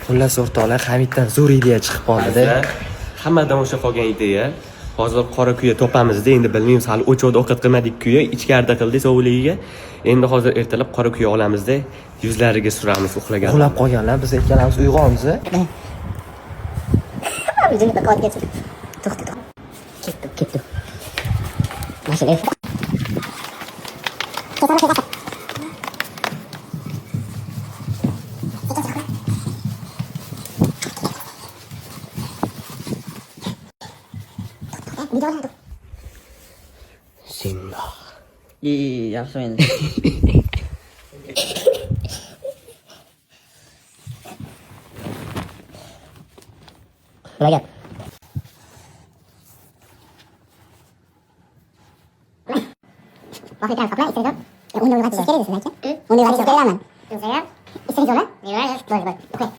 Xullas o'rtoqlar, Hamiddan zo'r ideya chiqib qoldi-da. Hammadan o'sha qolgan ideya. Hozir qora kuya topamiz-da, endi bilmaymiz, hali o'choqda ovqat qilmadik kuya, ichkarida qildik sovuqligiga. Endi hozir ertalab qora kuya olamiz-da, yuzlariga suramiz uxlagan. Uxlab qolganlar, biz ikkalamiz uyg'onmiz-a? O'zini qo'yib to'xta. Ketdi. Mashina. Bismillah. Yaxshi endi. Ragat. Vaqt qapla, istirahat. Unda vaqt kerak sizlarga. Unda vaqt kerakmi? Istirahat. Istirahat. Bo'ldi.